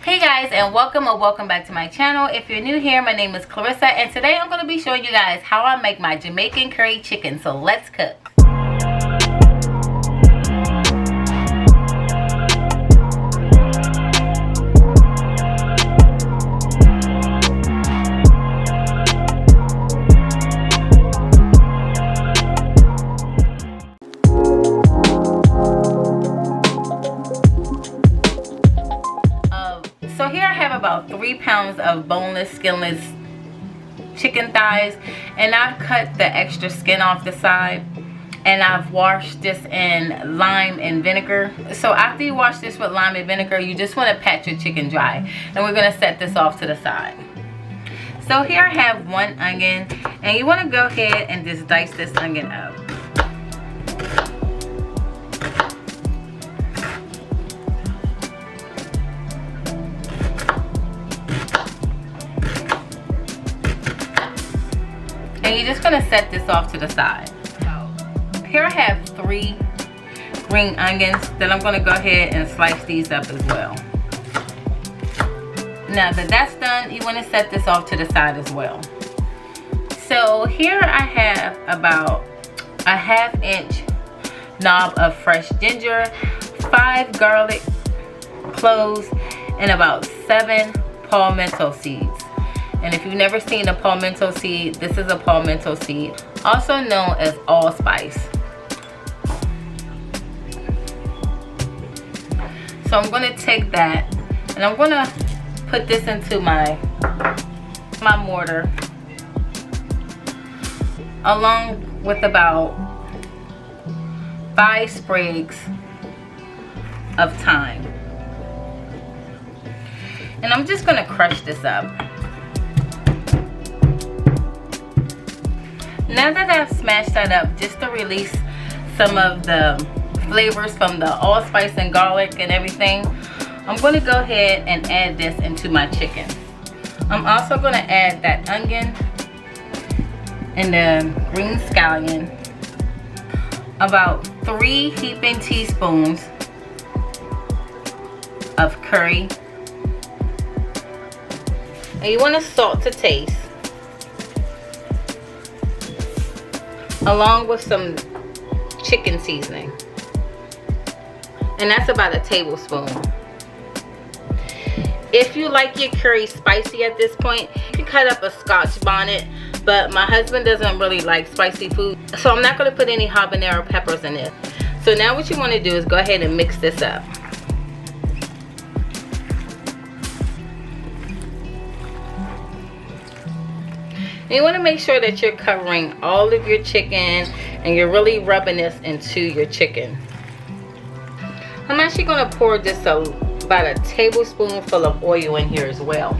Hey guys, and welcome or welcome back to my channel. If you're new here, my name is Clarissayt, and today I'm going to be showing you guys how I make my Jamaican curry chicken. So let's cook. So here I have about 3 pounds of boneless, skinless chicken thighs, and I've cut the extra skin off the side, and I've washed this in lime and vinegar. So after you wash this with lime and vinegar, you just want to pat your chicken dry, and we're going to set this off to the side. So here I have 1 onion, and you want to go ahead and just dice this onion up. And you're just going to set this off to the side. Here I have 3 green onions that I'm going to go ahead and slice these up as well. Now that that's done, you want to set this off to the side as well. So here I have about a 1/2 inch knob of fresh ginger, 5 garlic cloves, and about 7 pimento seeds. And if you've never seen a pimento seed, this is a pimento seed, also known as allspice. So I'm going to take that and I'm going to put this into my mortar, along with about 5 sprigs of thyme. And I'm just going to crush this up. Now that I've smashed that up just to release some of the flavors from the allspice and garlic and everything, I'm going to go ahead and add this into my chicken. I'm also going to add that onion and the green scallion, about 3 heaping teaspoons of curry, and you want to salt to taste, along with some chicken seasoning, and that's about a tablespoon. If you like your curry spicy at this point, you can cut up a Scotch bonnet, but my husband doesn't really like spicy food, so I'm not going to put any habanero peppers in it. So now what you want to do is go ahead and mix this up. And you want to make sure that you're covering all of your chicken and you're really rubbing this into your chicken. I'm actually going to pour just about a tablespoonful of oil in here as well,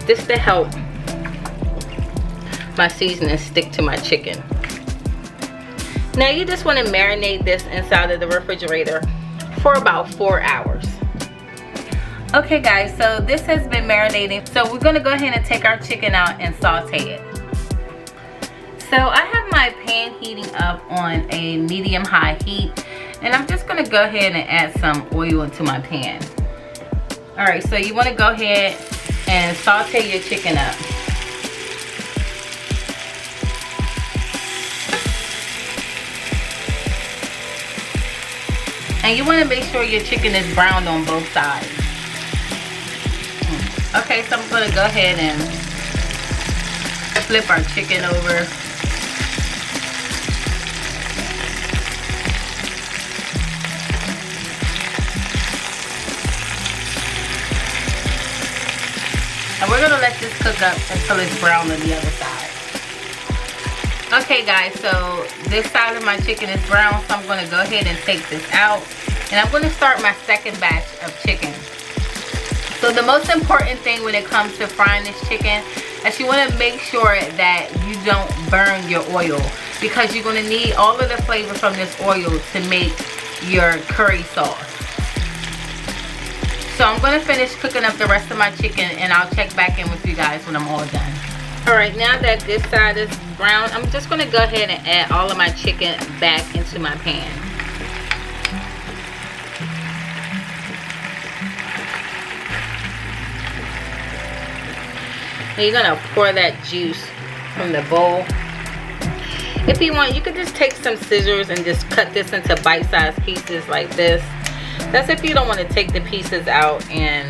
just to help my seasoning stick to my chicken. Now you just want to marinate this inside of the refrigerator for about 4 hours. Okay guys, so this has been marinating, so we're going to go ahead and take our chicken out and saute it. So I have my pan heating up on a medium-high heat, and I'm just going to go ahead and add some oil into my pan. Alright, so you want to go ahead and saute your chicken up. And you want to make sure your chicken is browned on both sides. Okay, so I'm going to go ahead and flip our chicken over. And we're going to let this cook up until it's brown on the other side. Okay guys, so this side of my chicken is brown, so I'm going to go ahead and take this out. And I'm going to start my second batch of chicken. So the most important thing when it comes to frying this chicken is you want to make sure that you don't burn your oil, because you're going to need all of the flavor from this oil to make your curry sauce. So I'm going to finish cooking up the rest of my chicken, and I'll check back in with you guys when I'm all done. Alright, now that this side is brown, I'm just going to go ahead and add all of my chicken back into my pan. And you're gonna pour that juice from the bowl. If you want, you could just take some scissors and just cut this into bite-sized pieces like this. That's if you don't want to take the pieces out and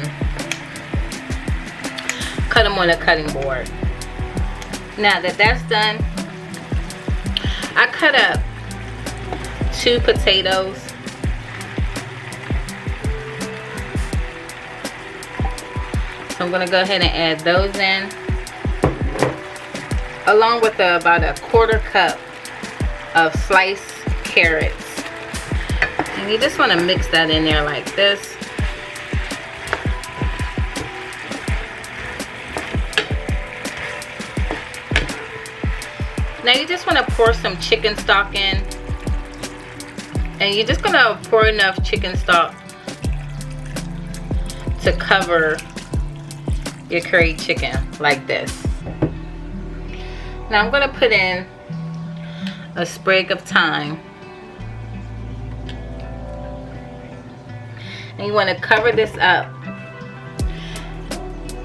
cut them on a cutting board. Now that that's done, I cut up 2 potatoes. So I'm going to go ahead and add those in, along with about a 1/4 cup of sliced carrots. And you just want to mix that in there like this. Now you just want to pour some chicken stock in. And you're just going to pour enough chicken stock to cover your curry chicken like this. Now I'm going to put in a sprig of thyme. And you want to cover this up.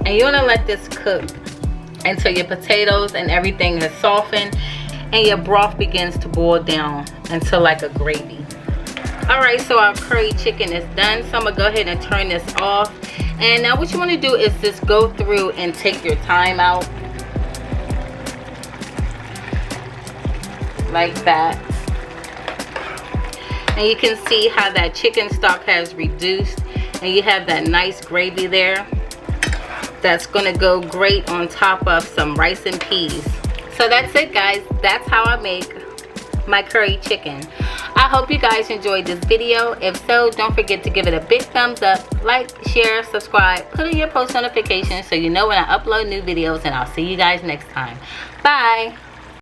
And you want to let this cook until your potatoes and everything has softened and your broth begins to boil down until like a gravy. Alright, so our curry chicken is done. So I'm going to go ahead and turn this off. And now what you want to do is just go through and take your thyme out. Like that. And you can see how that chicken stock has reduced. And you have that nice gravy there. That's going to go great on top of some rice and peas. So that's it, guys. That's how I make my curry chicken. I hope you guys enjoyed this video. If so, don't forget to give it a big thumbs up, like, share, subscribe, put in your post notifications so you know when I upload new videos, and I'll see you guys next time. Bye.